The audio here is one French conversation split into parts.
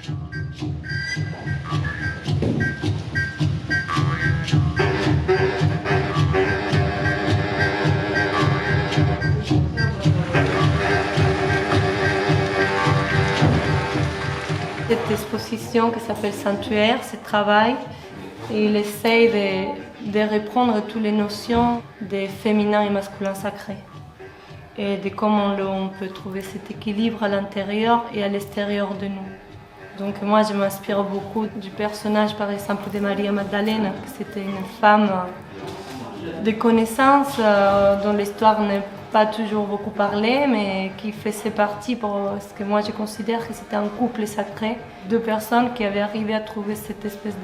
Cette exposition qui s'appelle Sanctuaire, ce travail, il essaye de reprendre toutes les notions de féminin et masculin sacré et de comment on peut trouver cet équilibre à l'intérieur et à l'extérieur de nous. Donc moi, je m'inspire beaucoup du personnage, par exemple, de Maria Magdalena, qui c'était une femme de connaissance dont l'histoire n'est pas toujours beaucoup parlée, mais qui faisait partie pour ce que moi je considère que c'était un couple sacré, deux personnes qui avaient arrivé à trouver cette espèce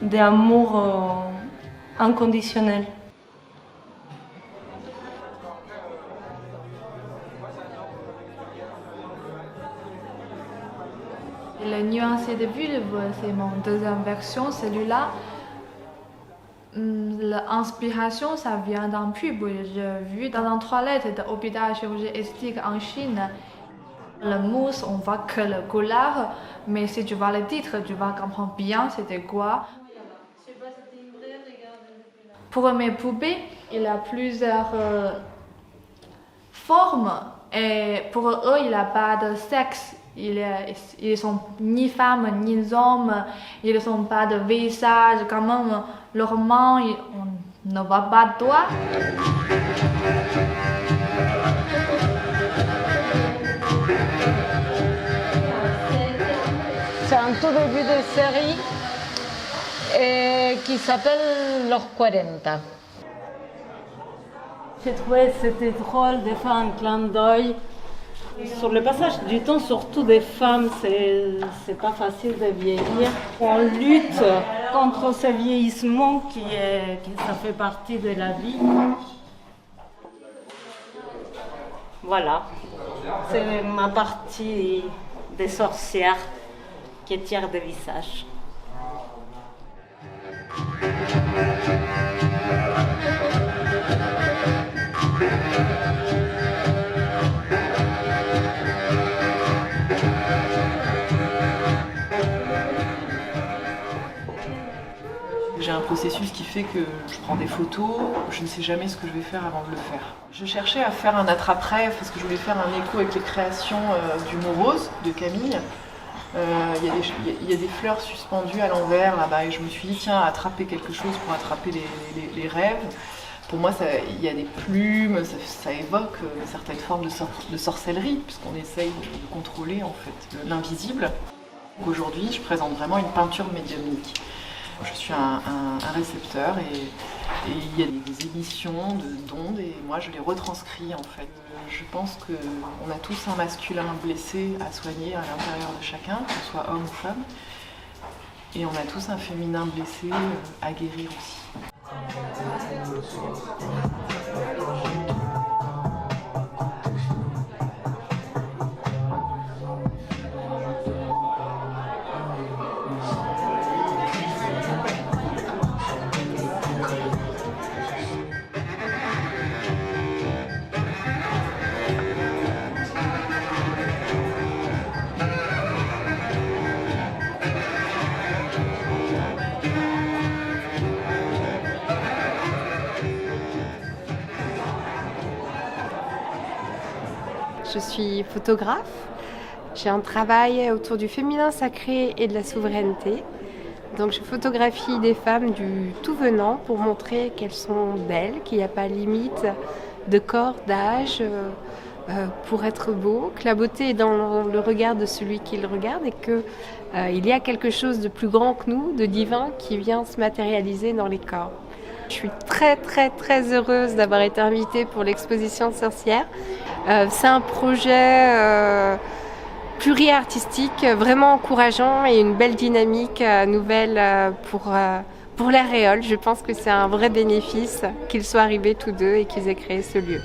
d'amour inconditionnel. Le nuancier de bulbe, c'est mon deuxième version, celui-là. L'inspiration, ça vient d'un pub que j'ai vu dans une toilette de l'hôpital chirurgie esthétique en Chine. Le mousse, on voit que le couleur, mais si tu vois le titre, tu vas comprendre bien c'était quoi. Pour mes poupées, il y a plusieurs formes et pour eux, il n'y a pas de sexe. Ils ne sont ni femmes ni hommes, ils ne sont pas de visage, quand même, leurs mains, on ne voit pas de doigts. C'est un tout début de série qui s'appelle Los 40. J'ai trouvé que c'était drôle de faire un clin d'œil. Sur le passage du temps, surtout des femmes, c'est pas facile de vieillir. On lutte contre ce vieillissement qui ça fait partie de la vie. Voilà, c'est ma partie des sorcières qui tire des visages. J'ai un processus qui fait que je prends des photos, je ne sais jamais ce que je vais faire avant de le faire. Je cherchais à faire un attrape-rêve parce que je voulais faire un écho avec les créations du mot rose de Camille. Il y a des fleurs suspendues à l'envers là-bas et je me suis dit tiens, attraper quelque chose pour attraper les rêves. Pour moi, il y a des plumes, ça évoque certaines formes de sorcellerie puisqu'on essaye de contrôler en fait l'invisible. Aujourd'hui, je présente vraiment une peinture médiumnique. Je suis un récepteur et il y a des émissions d'ondes et moi je les retranscris en fait. Je pense qu'on a tous un masculin blessé à soigner à l'intérieur de chacun, qu'on soit homme ou femme. Et on a tous un féminin blessé à guérir aussi. Je suis photographe. J'ai un travail autour du féminin sacré et de la souveraineté. Donc je photographie des femmes du tout venant pour montrer qu'elles sont belles, qu'il n'y a pas limite de corps, d'âge pour être beau, que la beauté est dans le regard de celui qui le regarde et qu'il y a quelque chose de plus grand que nous, de divin, qui vient se matérialiser dans les corps. Je suis très très très heureuse d'avoir été invitée pour l'exposition sorcière. C'est un projet pluriartistique, vraiment encourageant et une belle dynamique nouvelle pour l'Aréole. Je pense que c'est un vrai bénéfice qu'ils soient arrivés tous deux et qu'ils aient créé ce lieu.